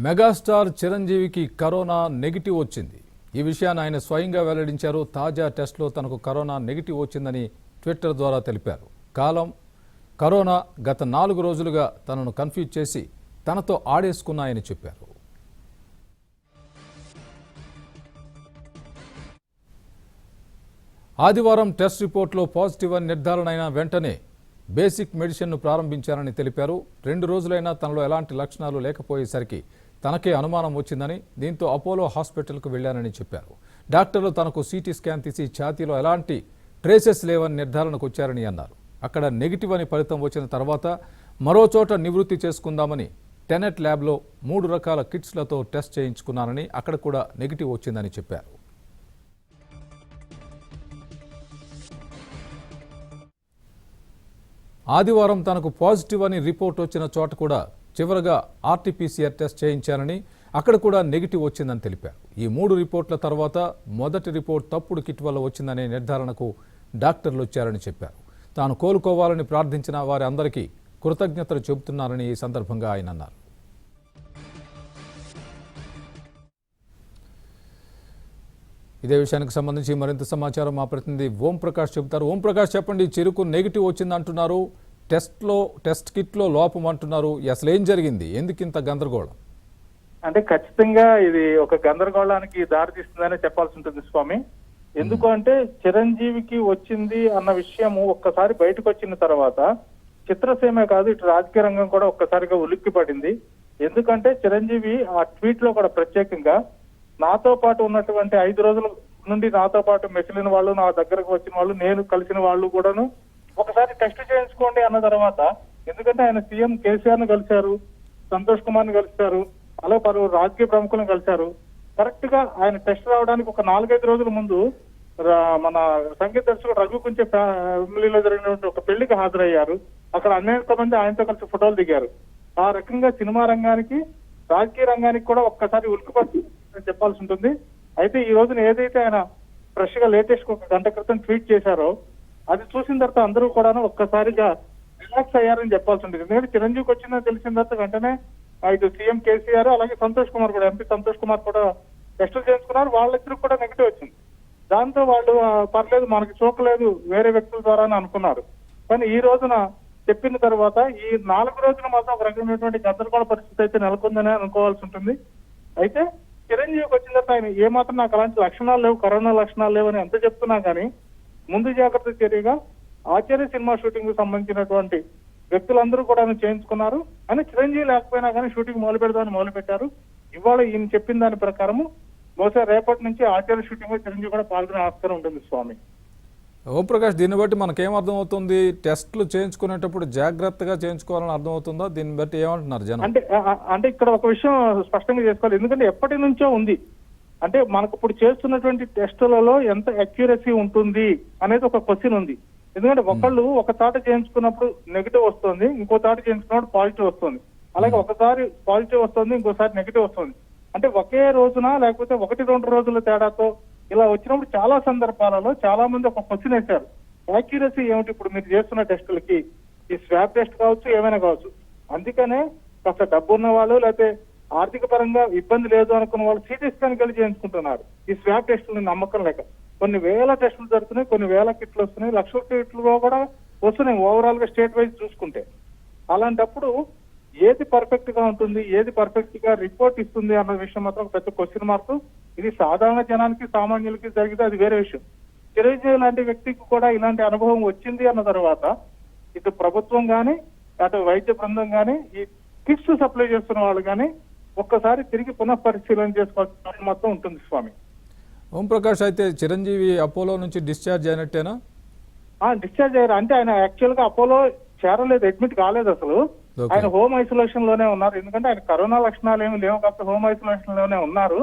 Megastar చిరంజీవికి corona negative వచ్చింది. ఈ విషయాన్ని ఆయన స్వయంగా వెల్లడించారు. తాజా టెస్ట్లో తనకు కరోనా నెగిటివ్ వచ్చిందని ట్విట్టర్ ద్వారా తెలిపారు. కరోనా గత 4 రోజులుగా తనను కన్ఫ్యూజ్ చేసి తనతో ఆడేసుకున్నాయని చెప్పారు. ఆదివారం టెస్ట్ రిపోర్ట్లో పాజిటివ్ అని నిర్ధారణ అయిన వెంటనే బేసిక్ మెడిసిన్ను ప్రారంభించారని తెలిపారు. 2 రోజులైనా తనలో ఎలాంటి లక్షణాలు లేకపోయేసరికి తనకే అనుమానం వచ్చిందని, దీంతో అపోలో హాస్పిటల్కు వెళ్లానని చెప్పారు. డాక్టర్లు తనకు సిటీ స్కాన్ తీసి ఛాతీలో ఎలాంటి ట్రేసెస్ లేవని నిర్ధారణకు వచ్చారని అన్నారు. అక్కడ నెగిటివ్ అని ఫలితం వచ్చిన తర్వాత మరో చోట నివృత్తి చేసుకుందామని టెనెట్ ల్యాబ్లో 3 రకాల కిట్స్లతో టెస్ట్ చేయించుకున్నారని, అక్కడ కూడా నెగిటివ్ వచ్చిందని చెప్పారు. ఆదివారం తనకు పాజిటివ్ అని రిపోర్ట్ వచ్చిన చోట కూడా చివరగా ఆర్టీపీసీఆర్ టెస్ట్ చేయించారని, అక్కడ కూడా నెగిటివ్ వచ్చిందని తెలిపారు. ఈ 3 రిపోర్ట్ల తర్వాత మొదటి రిపోర్ట్ తప్పుడు కిట్ వల్ల వచ్చిందనే నిర్ధారణకు డాక్టర్లు వచ్చారని చెప్పారు. తాను కోలుకోవాలని ప్రార్థించిన వారి అందరికీ కృతజ్ఞతలు చెబుతున్నారని ఈ సందర్భంగా ఆయన అన్నారు. ఇదే విషయానికి సంబంధించి మరింత సమాచారం మా ప్రతినిధి ఓం ప్రకాష్ చెబుతారు. ఓం ప్రకాష్, చెప్పండి. చెరుకు నెగిటివ్ వచ్చిందంటున్నారు, టెస్ట్ కిట్లో లోపం అంటున్నారు. అసలు ఏం జరిగింది? ఎందుకు ఇంత గందరగోళం? అంటే ఖచ్చితంగా ఇది ఒక గందరగోళానికి దారితీస్తుందనే చెప్పాల్సి ఉంటుంది స్వామి. ఎందుకు అంటే చిరంజీవికి వచ్చింది అన్న విషయము ఒక్కసారి బయటకు వచ్చిన తర్వాత చిత్రసీమే కాదు, ఇటు రాజకీయ రంగం కూడా ఒక్కసారిగా ఉలిక్కి పడింది. ఎందుకంటే చిరంజీవి ఆ ట్వీట్ లో కూడా ప్రత్యేకంగా నాతో పాటు ఉన్నటువంటి 5 రోజుల నుండి నాతో పాటు మెసిలిన వాళ్ళు, నా దగ్గరకు వచ్చిన వాళ్ళు, నేను కలిసిన వాళ్ళు కూడాను ఒకసారి టెస్ట్ చేయించుకోండి అన్న తర్వాత, ఎందుకంటే ఆయన సీఎం కేసీఆర్ ను కలిశారు, సంతోష్ కుమార్ ని కలిశారు, అలా పలువురు రాజకీయ ప్రముఖులను కలిశారు. కరెక్ట్ గా ఆయన టెస్ట్ రావడానికి ఒక 4-5 రోజుల ముందు మన సంగీత దర్శకుడు రఘు కుంచే ఫ్యామిలీలో జరిగినటువంటి ఒక పెళ్లికి హాజరయ్యారు. అక్కడ అనేక మంది ఆయనతో కలిసి ఫోటోలు దిగారు. ఆ రకంగా సినిమా రంగానికి, రాజకీయ రంగానికి కూడా ఒక్కసారి ఉలిక్కిపడి చెప్పాల్సి ఉంటుంది. అయితే ఈ రోజున ఏదైతే ఆయన ఫ్రెష్ గా లేటెస్ట్ ఒక గంట క్రితం ట్వీట్ చేశారో అది చూసిన తర్వాత అందరూ కూడా ఒక్కసారిగా రిలాక్స్ అయ్యారని చెప్పాల్సి ఉంటుంది. ఎందుకంటే చిరంజీవికి వచ్చిందని తెలిసిన తర్వాత వెంటనే ఇటు సీఎం కేసీఆర్ అలాగే సంతోష్ కుమార్ కూడా, ఎంపీ సంతోష్ కుమార్ కూడా టెస్టులు చేసుకున్నారు. వాళ్ళిద్దరికి కూడా నెగిటివ్ వచ్చింది. దాంతో వాళ్ళు పర్లేదు, మనకి చూపలేదు, వేరే వ్యక్తుల ద్వారా అనుకున్నారు. కానీ ఈ రోజున చెప్పిన తర్వాత ఈ 4 రోజులు మాత్రం ఒక రకమైనటువంటి గందరగోళ పరిస్థితి అయితే నెలకొందని అనుకోవాల్సి ఉంటుంది. అయితే చిరంజీవికి వచ్చిన తర్వాత ఆయన ఏమాత్రం నాకు అలాంటి లక్షణాలు లేవు, కరోనా లక్షణాలు లేవని ఎంత చెప్తున్నా కానీ ముందు జాగ్రత్త చర్యగా ఆచార్య సినిమా షూటింగ్ కు సంబంధించినటువంటి వ్యక్తులందరూ కూడా చేయించుకున్నారు. అని చిరంజీవి లేకపోయినా కానీ షూటింగ్ మొదలు పెడదామని మొదలు పెట్టారు. ఇవాళ ఈయన చెప్పిన దాని ప్రకారము బహుశా రేపటి నుంచి ఆచార్య షూటింగ్ లో చిరంజీవి కూడా పాల్గొనే ఆస్కారం ఉంటుంది స్వామి. ఓం ప్రకాష్, దీన్ని బట్టి మనకేం అర్థమవుతుంది? టెస్టులు చేయించుకునేటప్పుడు జాగ్రత్తగా చేయించుకోవాలని అర్థమవుతుందా? దీన్ని బట్టి ఏమంటున్నారు జనం? అంటే ఇక్కడ ఒక విషయం స్పష్టంగా చేసుకోవాలి. ఎందుకంటే ఎప్పటి నుంచో ఉంది. అంటే మనకు ఇప్పుడు చేస్తున్నటువంటి టెస్టులలో ఎంత అక్యురసీ ఉంటుంది అనేది ఒక క్వశ్చన్ ఉంది. ఎందుకంటే ఒకళ్ళు ఒక తాట చేయించుకున్నప్పుడు నెగిటివ్ వస్తుంది, ఇంకో తాట చేయించుకున్నప్పుడు పాజిటివ్ వస్తుంది. అలాగే ఒకసారి పాజిటివ్ వస్తుంది, ఇంకోసారి నెగిటివ్ వస్తుంది. అంటే ఒకే రోజున లేకపోతే 1-2 రోజుల తేడాతో ఇలా వచ్చినప్పుడు చాలా సందర్భాలలో చాలా మంది ఒక క్వశ్చన్ వేశారు, యాక్యురసీ ఏమిటి ఇప్పుడు మీరు చేస్తున్న టెస్టులకి? ఈ స్వాబ్ టెస్ట్ కావచ్చు, ఏమైనా కావచ్చు. అందుకనే కాస్త డబ్బు ఉన్న వాళ్ళు, లేకపోతే ఆర్థిక పరంగా ఇబ్బంది లేదు అనుకున్న వాళ్ళు సిటీ స్కాన్ కలిసి చేయించుకుంటున్నారు. ఈ స్వాబ్ టెస్టులు నమ్మకం లేక కొన్ని వేల టెస్టులు జరుగుతున్నాయి, కొన్ని వేల కిట్లు వస్తున్నాయి, లక్షల కిట్లు కూడా వస్తున్నాయి ఓవరాల్ గా స్టేట్ వైజ్ చూసుకుంటే. అలాంటప్పుడు ఏది పర్ఫెక్ట్ గా ఉంటుంది, ఏది పర్ఫెక్ట్ గా రిపోర్ట్ ఇస్తుంది అన్న విషయం మాత్రం పెద్ద క్వశ్చన్ మార్క్. ఇది సాధారణ జనానికి, సామాన్యులకి జరిగితే అది వేరే విషయం. చిరంజీవి లాంటి వ్యక్తికి కూడా ఇలాంటి అనుభవం వచ్చింది అన్న తర్వాత ఇటు ప్రభుత్వం కానీ, అటు వైద్య బృందం కానీ, ఈ కిట్స్ సప్లై చేస్తున్న వాళ్ళు కానీ ఒక్కసారి తిరిగి పునఃపరిశీలన చేసుకోవాల్సిన మొత్తం ఉంటుంది స్వామి. ఓం ప్రకాష్, అయితే చిరంజీవి అపోలో నుంచి డిశ్చార్జ్ అయినట్టేనా? డిశ్చార్జ్ అయ్యారు. అంటే ఆయన యాక్చువల్ గా అపోలో చేరలేదు, అడ్మిట్ కాలేదు. అసలు ఆయన హోమ్ ఐసోలేషన్ లోనే ఉన్నారు. ఎందుకంటే ఆయన కరోనా లక్షణాలు ఏమి లేవు కాబట్టి హోమ్ ఐసోలేషన్ లోనే ఉన్నారు.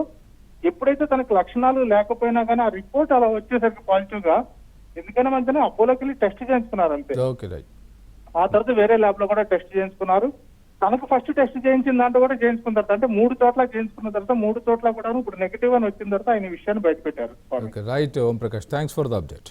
ఎప్పుడైతే తనకు లక్షణాలు లేకపోయినా కానీ ఆ రిపోర్ట్ అలా వచ్చేసరికి పాజిటివ్ గా, ఎందుకంటే మంచిగా అపోలోకి వెళ్ళి టెస్ట్ చేయించుకున్నారు అంతే. ఆ తర్వాత వేరే ల్యాబ్ లో కూడా టెస్ట్ చేయించుకున్నారు. తనకు ఫస్ట్ టెస్ట్ చేయించిన దాంట్లో కూడా చేయించుకున్న తర్వాత, అంటే 3 చోట్ల చేయించుకున్న తర్వాత 3 చోట్ల కూడా ఇప్పుడు నెగిటివ్ అని వచ్చిన తర్వాత ఆయన విషయాన్ని బయటపెట్టారు. Right Om Prakash, thanks for the update.